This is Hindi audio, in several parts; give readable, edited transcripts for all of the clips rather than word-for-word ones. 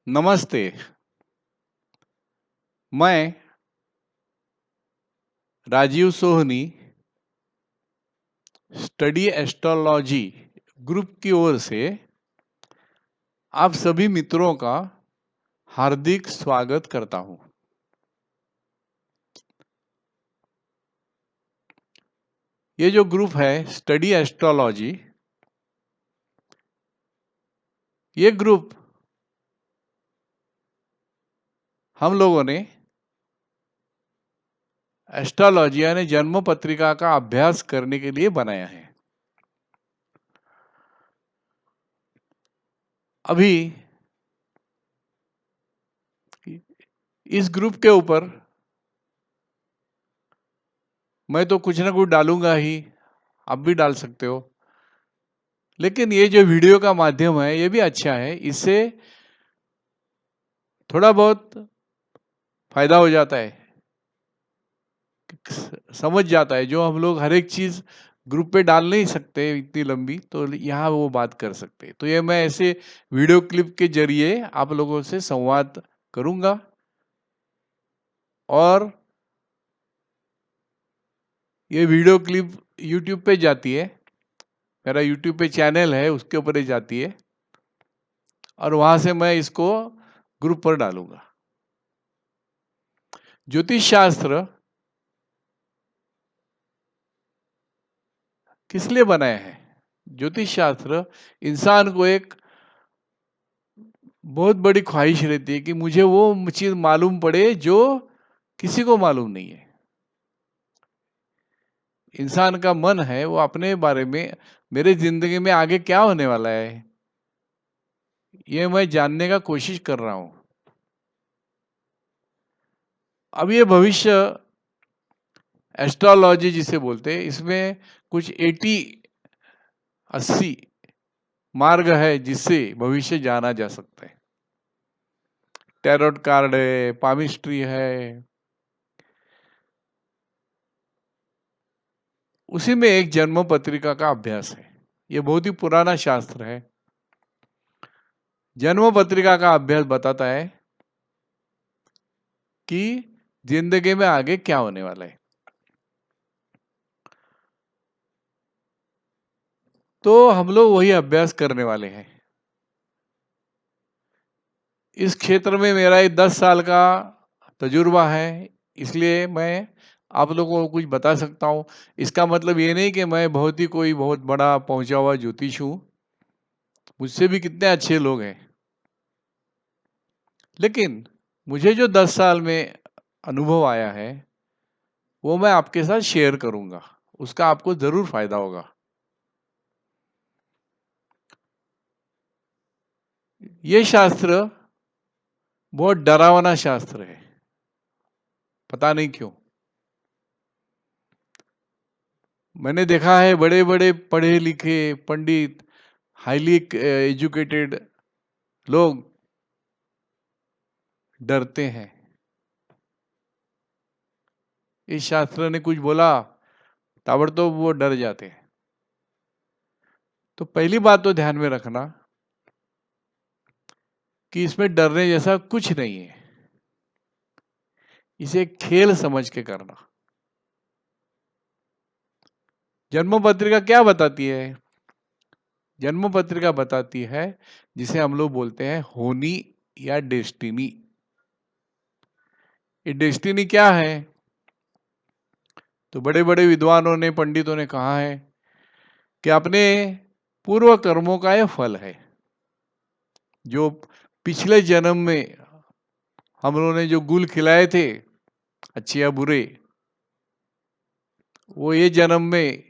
नमस्ते। मैं राजीव सोहनी स्टडी एस्ट्रोलॉजी ग्रुप की ओर से आप सभी मित्रों का हार्दिक स्वागत करता हूं। ये जो ग्रुप है स्टडी एस्ट्रोलॉजी, ये ग्रुप हम लोगों ने एस्ट्रोलॉजी यानी जन्म पत्रिका का अभ्यास करने के लिए बनाया है। अभी इस ग्रुप के ऊपर मैं तो कुछ ना कुछ डालूंगा ही, आप भी डाल सकते हो। लेकिन ये जो वीडियो का माध्यम है ये भी अच्छा है, इससे थोड़ा बहुत फायदा हो जाता है, समझ जाता है। जो हम लोग हर एक चीज ग्रुप पे डाल नहीं सकते इतनी लंबी, तो यहाँ वो बात कर सकते हैं। तो ये मैं ऐसे वीडियो क्लिप के जरिए आप लोगों से संवाद करूंगा। और ये वीडियो क्लिप यूट्यूब पे जाती है, मेरा यूट्यूब पे चैनल है उसके ऊपर ही जाती है, और वहां से मैं इसको ग्रुप पर डालूंगा। ज्योतिष शास्त्र किस लिए बनाया है? ज्योतिष शास्त्र इंसान को एक बहुत बड़ी ख्वाहिश रहती है कि मुझे वो चीज मालूम पड़े जो किसी को मालूम नहीं है। इंसान का मन है वो अपने बारे में, मेरे जिंदगी में आगे क्या होने वाला है, ये मैं जानने का कोशिश कर रहा हूं। अब ये भविष्य एस्ट्रोलॉजी जिसे बोलते हैं, इसमें कुछ 80 मार्ग है जिससे भविष्य जाना जा सकता है। टैरोट कार्ड है, पामिस्ट्री है, उसी में एक जन्म पत्रिका का अभ्यास है। ये बहुत ही पुराना शास्त्र है। जन्म पत्रिका का अभ्यास बताता है कि जिंदगी में आगे क्या होने वाला है। तो हम लोग वही अभ्यास करने वाले हैं। इस क्षेत्र में मेरा 10 साल का तजुर्बा है, इसलिए मैं आप लोगों को कुछ बता सकता हूँ। इसका मतलब ये नहीं कि मैं बहुत बड़ा पहुंचा हुआ ज्योतिष हूँ, मुझसे भी कितने अच्छे लोग हैं। लेकिन मुझे जो 10 साल में अनुभव आया है वो मैं आपके साथ शेयर करूंगा, उसका आपको जरूर फायदा होगा। ये शास्त्र बहुत डरावना शास्त्र है, पता नहीं क्यों। मैंने देखा है बड़े बड़े पढ़े लिखे पंडित, हाईली एजुकेटेड लोग डरते हैं। इस शास्त्र ने कुछ बोला ताबड़तोड़ वो डर जाते हैं। तो पहली बात तो ध्यान में रखना कि इसमें डरने जैसा कुछ नहीं है, इसे खेल समझ के करना। जन्म पत्रिका क्या बताती है? जन्म पत्रिका बताती है जिसे हम लोग बोलते हैं होनी या डेस्टिनी। ये डेस्टिनी क्या है? तो बड़े बड़े विद्वानों ने, पंडितों ने कहा है कि अपने पूर्व कर्मों का यह फल है। जो पिछले जन्म में हम लोगों ने जो गुल खिलाए थे, अच्छे या बुरे, वो ये जन्म में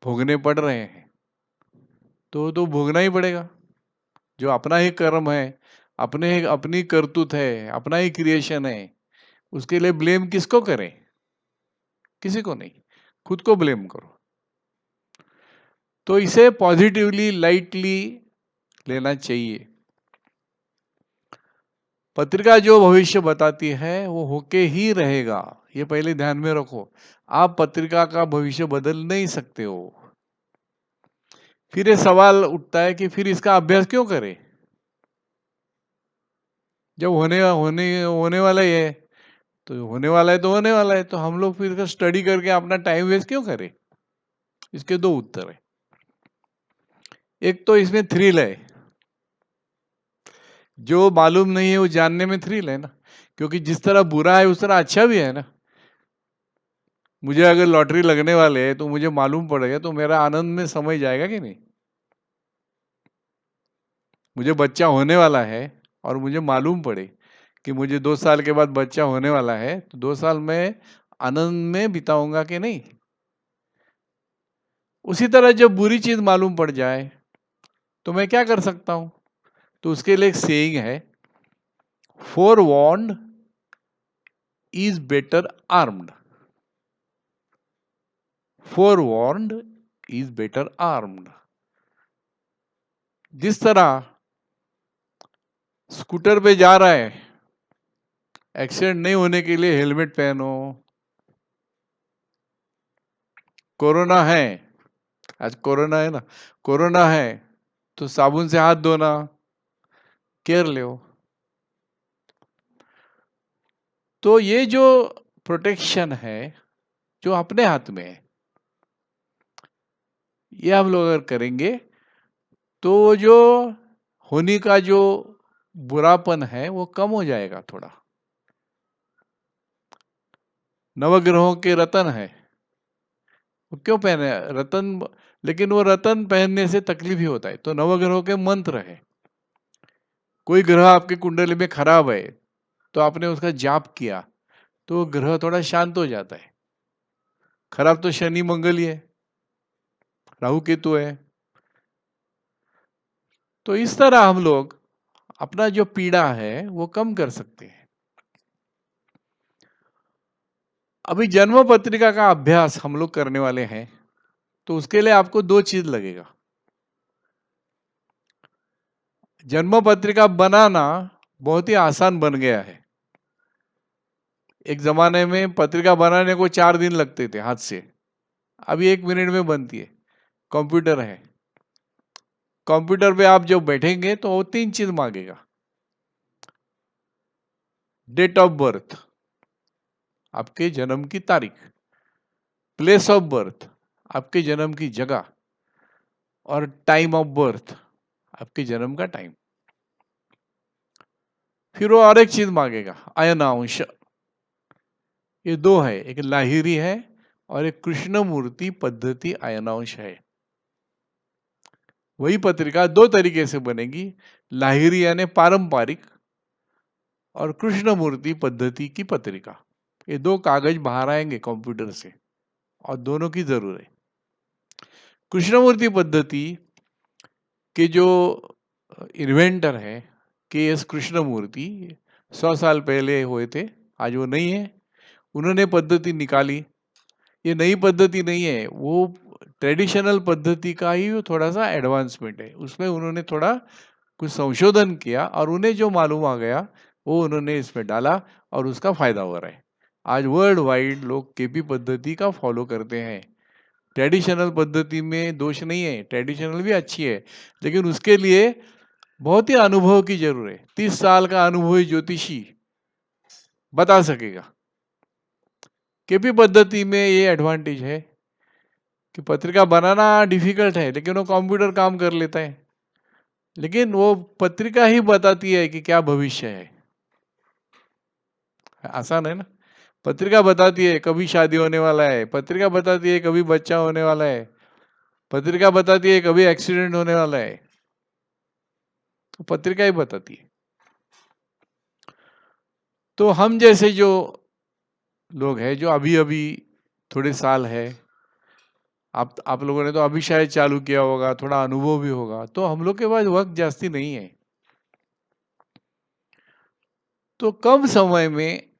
भोगने पड़ रहे हैं। तो भोगना ही पड़ेगा। जो अपना ही कर्म है, अपनी करतूत है, अपना ही क्रिएशन है, उसके लिए ब्लेम किसको करें? किसी को नहीं, खुद को ब्लेम करो। तो इसे पॉजिटिवली, लाइटली लेना चाहिए। पत्रिका जो भविष्य बताती है वो होके ही रहेगा, ये पहले ध्यान में रखो। आप पत्रिका का भविष्य बदल नहीं सकते हो। फिर ये सवाल उठता है कि फिर इसका अभ्यास क्यों करें? जब होने वाला ही है, तो होने वाला है तो होने वाला है, तो हम लोग फिर स्टडी करके अपना टाइम वेस्ट क्यों करें? इसके दो उत्तर है। एक तो इसमें थ्रिल है, जो मालूम नहीं है वो जानने में थ्रिल है ना, क्योंकि जिस तरह बुरा है उस तरह अच्छा भी है ना। मुझे अगर लॉटरी लगने वाले है तो मुझे मालूम पड़ेगा, तो मेरा आनंद में समय जाएगा कि नहीं? मुझे बच्चा होने वाला है और मुझे मालूम पड़े कि मुझे 2 साल के बाद बच्चा होने वाला है, तो 2 साल में आनंद में बिताऊंगा कि नहीं? उसी तरह जब बुरी चीज मालूम पड़ जाए तो मैं क्या कर सकता हूं? तो उसके लिए एक सेइंग है, forewarned is better armed. Forewarned is better armed. जिस तरह स्कूटर पे जा रहा है, एक्सीडेंट नहीं होने के लिए हेलमेट पहनो, कोरोना है, आज कोरोना है ना, कोरोना है तो साबुन से हाथ धोना, केयर लो। तो ये जो प्रोटेक्शन है जो अपने हाथ में है, ये हम लोग अगर करेंगे तो जो होने का जो बुरापन है वो कम हो जाएगा थोड़ा। नवग्रहों के रतन है, वो क्यों पहने रतन? लेकिन वो रतन पहनने से तकलीफ ही होता है, तो नवग्रहों के मंत्र है। कोई ग्रह आपके कुंडली में खराब है तो आपने उसका जाप किया तो वो ग्रह थोड़ा शांत हो जाता है। खराब तो शनि मंगल ही है, राहु केतु है। तो इस तरह हम लोग अपना जो पीड़ा है वो कम कर सकते हैं। अभी जन्म पत्रिका का अभ्यास हम लोग करने वाले हैं, तो उसके लिए आपको दो चीज लगेगा। जन्म पत्रिका बनाना बहुत ही आसान बन गया है। एक जमाने में पत्रिका बनाने को 4 दिन लगते थे हाथ से, अभी 1 मिनट में बनती है। कंप्यूटर है, कंप्यूटर पे आप जब बैठेंगे तो वो 3 चीज मांगेगा। डेट ऑफ बर्थ, आपके जन्म की तारीख, प्लेस ऑफ बर्थ, आपके जन्म की जगह, और टाइम ऑफ बर्थ, आपके जन्म का टाइम। फिर वो और एक चीज मांगेगा, अयनांश। ये दो है, एक लाहिरी है और एक कृष्णमूर्ति पद्धति अयनांश है। वही पत्रिका दो तरीके से बनेगी, लाहिरी यानी पारंपरिक और कृष्णमूर्ति पद्धति की पत्रिका। ये दो कागज बाहर आएंगे कंप्यूटर से और दोनों की जरूरत है। कृष्णमूर्ति पद्धति के जो इन्वेंटर है के एस कृष्णमूर्ति, 100 साल पहले हुए थे, आज वो नहीं है। उन्होंने पद्धति निकाली। ये नई पद्धति नहीं है, वो ट्रेडिशनल पद्धति का ही थोड़ा सा एडवांसमेंट है। उसमें उन्होंने थोड़ा कुछ संशोधन किया और उन्हें जो मालूम आ गया वो उन्होंने इसमें डाला और उसका फायदा हो रहा है। आज वर्ल्ड वाइड लोग केपी पद्धति का फॉलो करते हैं। ट्रेडिशनल पद्धति में दोष नहीं है, ट्रेडिशनल भी अच्छी है, लेकिन उसके लिए बहुत ही अनुभव की जरूरत है। 30 साल का अनुभवी ज्योतिषी बता सकेगा। केपी पद्धति में ये एडवांटेज है कि पत्रिका बनाना डिफिकल्ट है, लेकिन वो कंप्यूटर काम कर लेता है। लेकिन वो पत्रिका ही बताती है कि क्या भविष्य है। आसान है ना? पत्रिका बताती है कभी शादी होने वाला है, पत्रिका बताती है कभी बच्चा होने वाला है, पत्रिका बताती है कभी एक्सीडेंट होने वाला है, तो पत्रिका ही बताती है। तो हम जैसे जो लोग हैं, जो अभी अभी थोड़े साल है, आप लोगों ने तो अभी शायद चालू किया होगा, थोड़ा अनुभव भी होगा, तो हम लोग के पास वक्त जास्ती नहीं है। तो कम समय में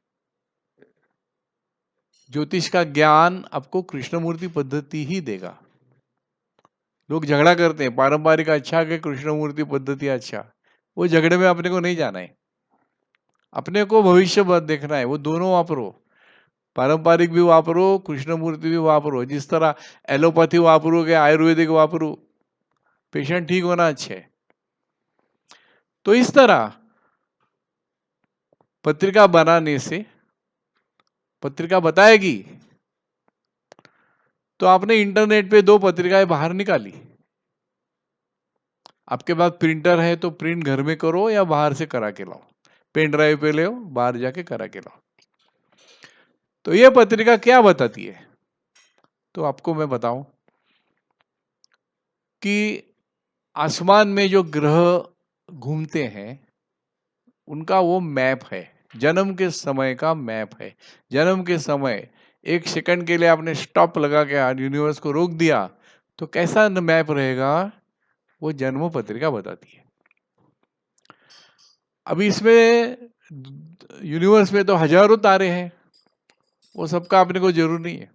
ज्योतिष का ज्ञान आपको कृष्णमूर्ति पद्धति ही देगा। लोग झगड़ा करते हैं, पारंपरिक अच्छा कि कृष्णमूर्ति पद्धति अच्छा। वो झगड़े में अपने को नहीं जाना है, अपने को भविष्य देखना है। वो दोनों वापरो, पारंपरिक भी वापरो, कृष्णमूर्ति भी वापरो। जिस तरह एलोपैथी वापरोगे, आयुर्वेदिक वापरो, पेशेंट ठीक होना अच्छा है। तो इस तरह पत्रिका बनाने से पत्रिका बताएगी, तो आपने इंटरनेट पे 2 पत्रिकाएं बाहर निकाली। आपके पास प्रिंटर है तो प्रिंट घर में करो या बाहर से करा के लाओ, पेन ड्राइव पे ले आओ, बाहर जाके करा के लाओ। तो ये पत्रिका क्या बताती है? तो आपको मैं बताऊं कि आसमान में जो ग्रह घूमते हैं उनका वो मैप है, जन्म के समय का मैप है। जन्म के समय 1 सेकंड के लिए आपने स्टॉप लगा के यूनिवर्स को रोक दिया तो कैसा मैप रहेगा, वो जन्म पत्रिका बताती है। अभी इसमें यूनिवर्स में तो हजारों तारे हैं, वो सबका अपने को जरूर नहीं है।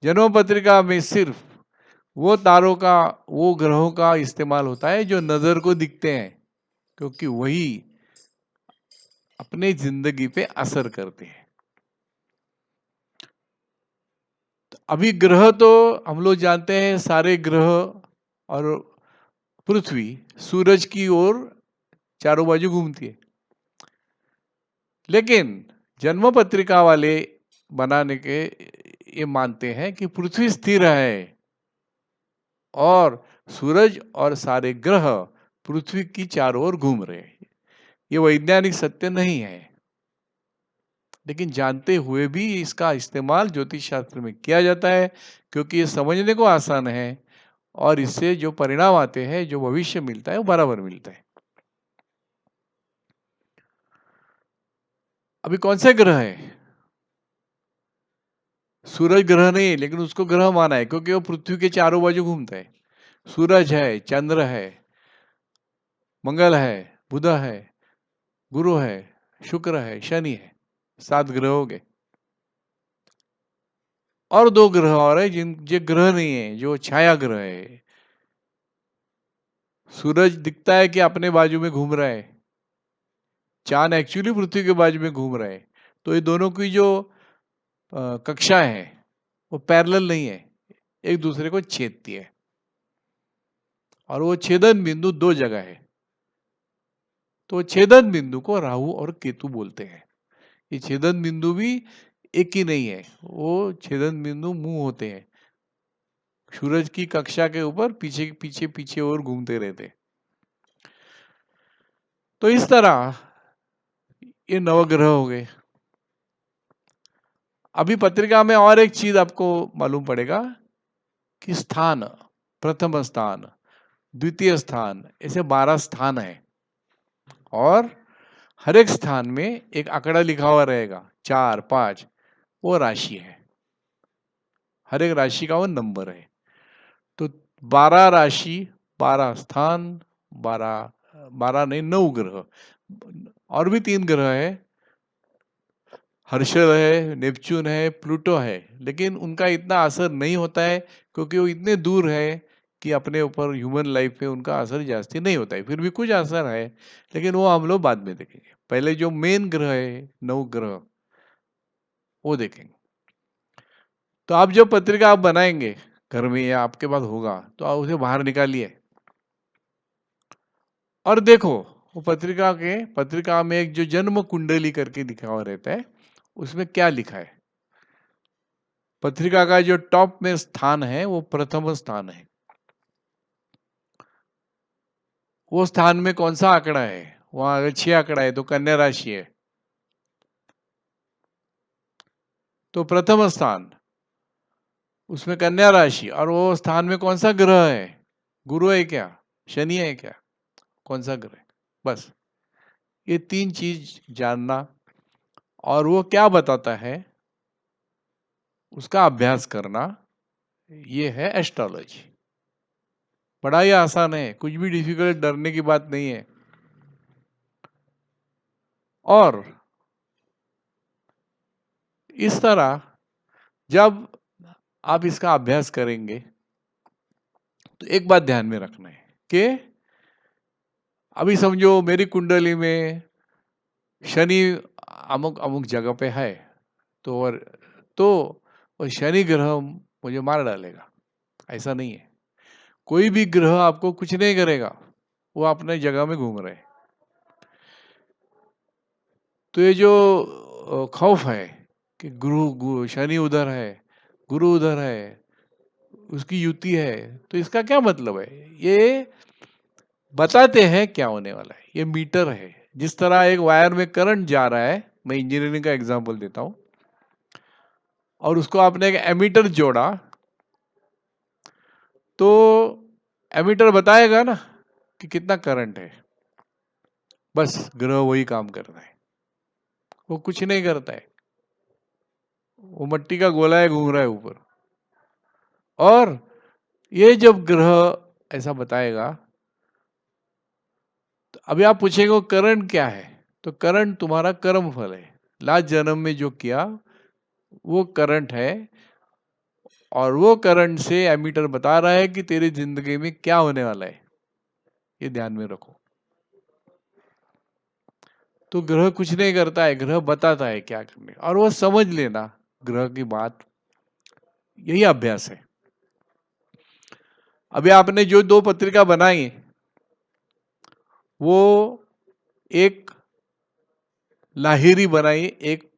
जन्म पत्रिका में सिर्फ वो तारों का, वो ग्रहों का इस्तेमाल होता है जो नजर को दिखते हैं, क्योंकि वही अपने जिंदगी पे असर करते हैं। तो अभी ग्रह तो हम लोग जानते हैं, सारे ग्रह और पृथ्वी सूरज की ओर चारों बाजू घूमती है। लेकिन जन्म पत्रिका वाले बनाने के ये मानते हैं कि पृथ्वी स्थिर है और सूरज और सारे ग्रह पृथ्वी की चारों ओर घूम रहे हैं। ये वैज्ञानिक सत्य नहीं है, लेकिन जानते हुए भी इसका इस्तेमाल ज्योतिष शास्त्र में किया जाता है, क्योंकि ये समझने को आसान है और इससे जो परिणाम आते हैं, जो भविष्य मिलता है, वो बराबर मिलता है। अभी कौन से ग्रह है? सूरज ग्रह नहीं है, लेकिन उसको ग्रह माना है क्योंकि वो पृथ्वी के चारों बाजू घूमता है। सूरज है, चंद्र है, मंगल है, बुध है, गुरु है, शुक्र है, शनि है, 7 ग्रह हो गए। और 2 ग्रह और है जिन जो ग्रह नहीं है, जो छाया ग्रह है। सूरज दिखता है कि अपने बाजू में घूम रहा है, चांद एक्चुअली पृथ्वी के बाजू में घूम रहा है। तो ये दोनों की जो कक्षा है वो पैरेलल नहीं है, एक दूसरे को छेदती है। और वो छेदन बिंदु 2 जगह है, तो छेदन बिंदु को राहु और केतु बोलते हैं। ये छेदन बिंदु भी एक ही नहीं है, वो छेदन बिंदु मुंह होते हैं, सूरज की कक्षा के ऊपर पीछे पीछे पीछे और घूमते रहते। तो इस तरह ये नवग्रह हो गए। अभी पत्रिका में और एक चीज आपको मालूम पड़ेगा कि स्थान, प्रथम स्थान, द्वितीय स्थान, ऐसे 12 स्थान है और हर एक स्थान में एक आंकड़ा लिखा हुआ रहेगा, 4, 5, वो राशि है। हर एक राशि का वो नंबर है। तो 12 राशि, 12 स्थान, 12 12 नहीं 9 ग्रह, और भी 3 ग्रह है, हर्षल है, नेपच्यून है, प्लूटो है, लेकिन उनका इतना असर नहीं होता है क्योंकि वो इतने दूर है कि अपने ऊपर ह्यूमन लाइफ पे उनका असर जास्ती नहीं होता है। फिर भी कुछ असर है, लेकिन वो हम लोग बाद में देखेंगे। पहले जो मेन ग्रह है, 9 ग्रह, वो देखेंगे। तो आप जब पत्रिका आप बनाएंगे घर में या आपके पास होगा, तो आप उसे बाहर निकालिए और देखो वो पत्रिका में एक जो जन्म कुंडली करके लिखा हुआ रहता है, उसमें क्या लिखा है। पत्रिका का जो टॉप में स्थान है वो प्रथम स्थान है। वो स्थान में कौन सा आंकड़ा है? वहां अगर 6 आंकड़ा है तो कन्या राशि है। तो प्रथम स्थान, उसमें कन्या राशि, और वो स्थान में कौन सा ग्रह है? गुरु है क्या, शनि है क्या, कौन सा ग्रह है? बस ये 3 चीज जानना, और वो क्या बताता है उसका अभ्यास करना, ये है एस्ट्रोलॉजी। बड़ा ही आसान है, कुछ भी डिफिकल्ट डरने की बात नहीं है। और इस तरह जब आप इसका अभ्यास करेंगे तो एक बात ध्यान में रखना है कि अभी समझो मेरी कुंडली में शनि अमुक अमुक जगह पे है, तो वो शनि ग्रह मुझे मार डालेगा, ऐसा नहीं है। कोई भी ग्रह आपको कुछ नहीं करेगा, वो अपने जगह में घूम रहे हैं। तो ये जो खौफ है कि शनि उधर है, गुरु उधर है, उसकी युति है, तो इसका क्या मतलब है? ये बताते हैं क्या होने वाला है। ये मीटर है। जिस तरह एक वायर में करंट जा रहा है, मैं इंजीनियरिंग का एग्जांपल देता हूं, और उसको आपने एक एमीटर जोड़ा, तो एमीटर बताएगा ना कि कितना करंट है। बस ग्रह वही काम कर रहा है, वो कुछ नहीं करता है। वो मट्टी का गोला है, घूम रहा है ऊपर। और ये जब ग्रह ऐसा बताएगा, तो अभी आप पूछेंगे करंट क्या है? तो करंट तुम्हारा कर्म फल है। लास्ट जन्म में जो किया वो करंट है, और वो करंट से एमीटर बता रहा है कि तेरी जिंदगी में क्या होने वाला है। ये ध्यान में रखो। तो ग्रह कुछ नहीं करता है, ग्रह बताता है क्या करने, और वो समझ लेना ग्रह की बात। यही अभ्यास है। अभी आपने जो 2 पत्रिका बनाई, वो एक लाहिरी बनाई, एक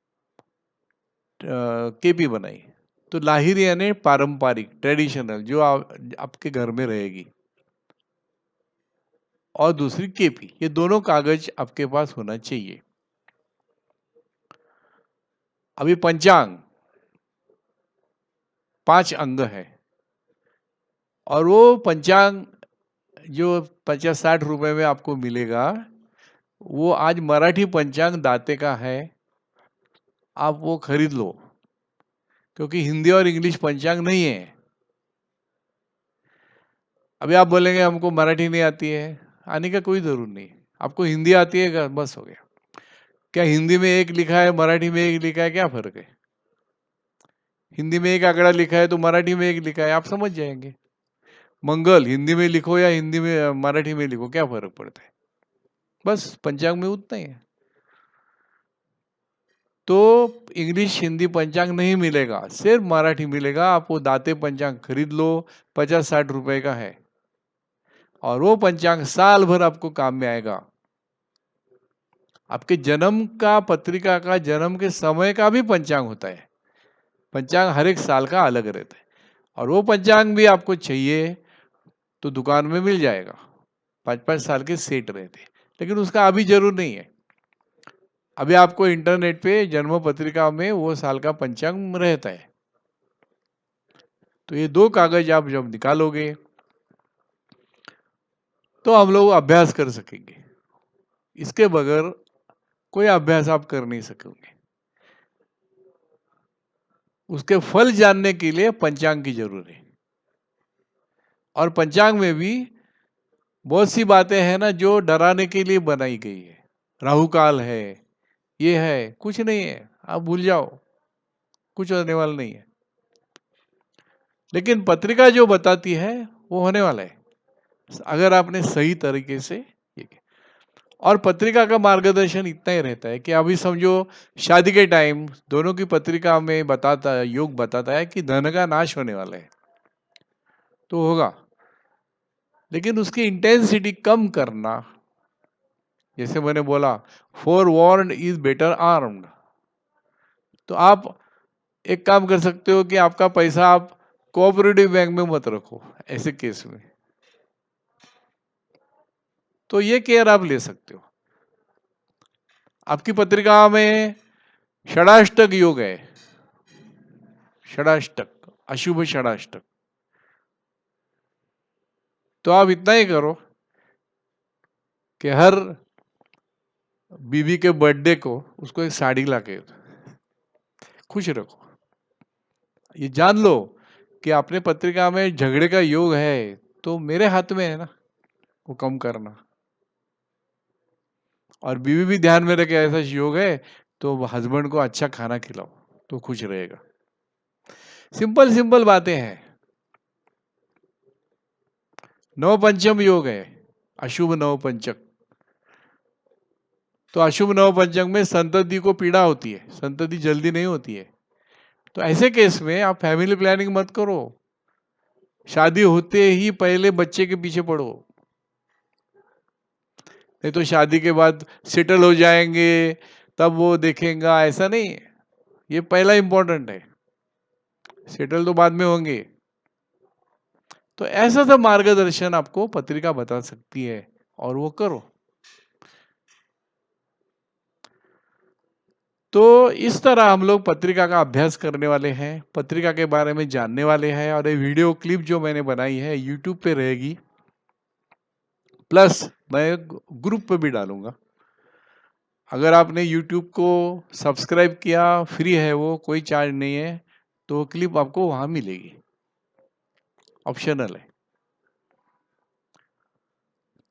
केपी बनाई। तो लाहिरी यानी पारंपरिक, ट्रेडिशनल, जो आपके घर में रहेगी, और दूसरी केपी। ये दोनों कागज आपके पास होना चाहिए। अभी पंचांग 5 अंग है, और वो पंचांग जो 50-60 रुपए में आपको मिलेगा, वो आज मराठी पंचांग दाते का है। आप वो खरीद लो, क्योंकि हिंदी और इंग्लिश पंचांग नहीं है। अभी आप बोलेंगे हमको मराठी नहीं आती है, आने का कोई जरूर नहीं। आपको हिंदी आती है, बस हो गया। क्या हिंदी में एक लिखा है, मराठी में एक लिखा है, क्या फर्क है? हिंदी में एक आंकड़ा लिखा है तो मराठी में एक लिखा है, आप समझ जाएंगे। मंगल हिंदी में लिखो या हिंदी में मराठी में लिखो, क्या फर्क पड़ता है? बस पंचांग में उतना ही है। तो इंग्लिश हिंदी पंचांग नहीं मिलेगा, सिर्फ मराठी मिलेगा। आप वो दाते पंचांग खरीद लो, 50-60 रुपए का है, और वो पंचांग साल भर आपको काम में आएगा। आपके जन्म का, पत्रिका का जन्म के समय का भी पंचांग होता है। पंचांग हर एक साल का अलग रहता है, और वो पंचांग भी आपको चाहिए तो दुकान में मिल जाएगा। 5-5 साल के सेट रहते, लेकिन उसका अभी जरूर नहीं है। अभी आपको इंटरनेट पे जन्म पत्रिका में वो साल का पंचांग रहता है। तो ये 2 कागज आप जब निकालोगे, तो हम लोग अभ्यास कर सकेंगे। इसके बगैर कोई अभ्यास आप कर नहीं सकोगे। उसके फल जानने के लिए पंचांग की जरूरत है। और पंचांग में भी बहुत सी बातें हैं ना, जो डराने के लिए बनाई गई है। राहु काल है, ये है, कुछ नहीं है, आप भूल जाओ, कुछ होने वाला नहीं है। लेकिन पत्रिका जो बताती है वो होने वाला है, अगर आपने सही तरीके से ये किया। और पत्रिका का मार्गदर्शन इतना ही रहता है कि अभी समझो शादी के टाइम दोनों की पत्रिका में बताता है, योग बताता है कि धन का नाश होने वाला है, तो होगा। लेकिन उसकी इंटेंसिटी कम करना, जैसे मैंने बोला, four warned is better armed. तो आप एक काम कर सकते हो कि आपका पैसा आप कोऑपरेटिव बैंक में मत रखो ऐसे केस में, तो ये केयर आप ले सकते हो। आपकी पत्रिका में षडाष्टक योग है, षडाष्टक, अशुभ षडाष्टक, तो आप इतना ही करो कि हर बीवी के बर्थडे को उसको एक साड़ी लाके खुश रखो। ये जान लो कि अपने पत्रिका में झगड़े का योग है, तो मेरे हाथ में है ना वो कम करना। और बीवी भी ध्यान में रखे ऐसा योग है, तो हस्बैंड को अच्छा खाना खिलाओ तो खुश रहेगा। सिंपल सिंपल बातें हैं। नवपंचम योग है, अशुभ नवपंचक। तो अशुभ नवपंचक में संतति को पीड़ा होती है, संतति जल्दी नहीं होती है। तो ऐसे केस में आप फैमिली प्लानिंग मत करो, शादी होते ही पहले बच्चे के पीछे पड़ो। नहीं तो शादी के बाद सेटल हो जाएंगे तब वो देखेगा, ऐसा नहीं। ये पहला इंपॉर्टेंट है, सेटल तो बाद में होंगे। तो ऐसा सब मार्गदर्शन आपको पत्रिका बता सकती है और वो करो। तो इस तरह हम लोग पत्रिका का अभ्यास करने वाले हैं, पत्रिका के बारे में जानने वाले हैं, और ये वीडियो क्लिप जो मैंने बनाई है यूट्यूब पे रहेगी, प्लस मैं ग्रुप पे भी डालूंगा। अगर आपने यूट्यूब को सब्सक्राइब किया, फ्री है वो, कोई चार्ज नहीं है, तो क्लिप आपको वहां मिलेगी, ऑप्शनल है।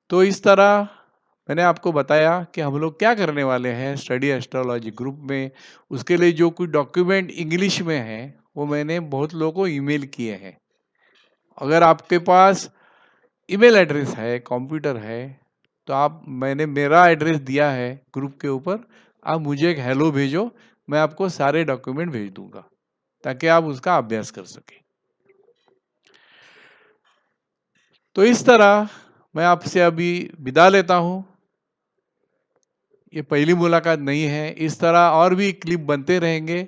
तो इस तरह मैंने आपको बताया कि हम लोग क्या करने वाले हैं स्टडी एस्ट्रोलॉजी ग्रुप में। उसके लिए जो कुछ डॉक्यूमेंट इंग्लिश में हैं वो मैंने बहुत लोगों को ईमेल किए हैं। अगर आपके पास ईमेल एड्रेस है, कंप्यूटर है, तो आप, मैंने मेरा एड्रेस दिया है ग्रुप के ऊपर, आप मुझे एक हेलो भेजो, मैं आपको सारे डॉक्यूमेंट भेज दूंगा ताकि आप उसका अभ्यास कर सकें। तो इस तरह मैं आपसे अभी विदा लेता हूं। ये पहली मुलाकात नहीं है, इस तरह और भी क्लिप बनते रहेंगे।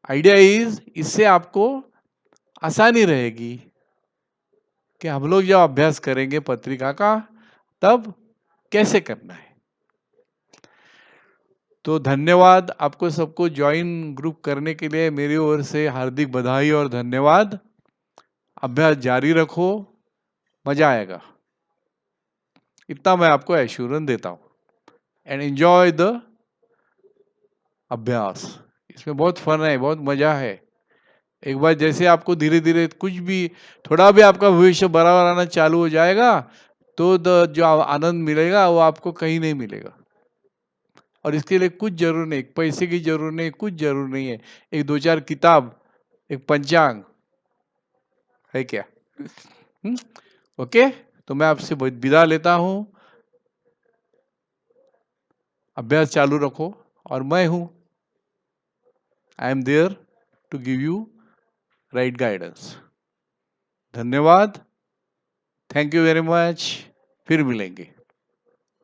आइडिया इज, इससे आपको आसानी रहेगी कि हम लोग जब अभ्यास करेंगे पत्रिका का, तब कैसे करना है। तो धन्यवाद आपको सबको ज्वाइन ग्रुप करने के लिए, मेरी ओर से हार्दिक बधाई और धन्यवाद। अभ्यास जारी रखो, मजा आएगा, इतना मैं आपको एश्योरेंस देता हूं। एंड एंजॉय द अभ्यास, इसमें बहुत फन है, बहुत मजा है। एक बार जैसे आपको धीरे धीरे कुछ भी, थोड़ा भी आपका भविष्य बराबर आना चालू हो जाएगा, तो जो आनंद मिलेगा वो आपको कहीं नहीं मिलेगा। और इसके लिए कुछ जरूर नहीं, पैसे की जरूर नहीं, कुछ जरूर नहीं है, एक दो चार किताब, एक पंचांग है क्या। ओके, तो मैं आपसे विदा लेता हूं। अभ्यास चालू रखो, और मैं हूं, I am there to give you right guidance. धन्यवाद, थैंक यू वेरी मच, फिर मिलेंगे।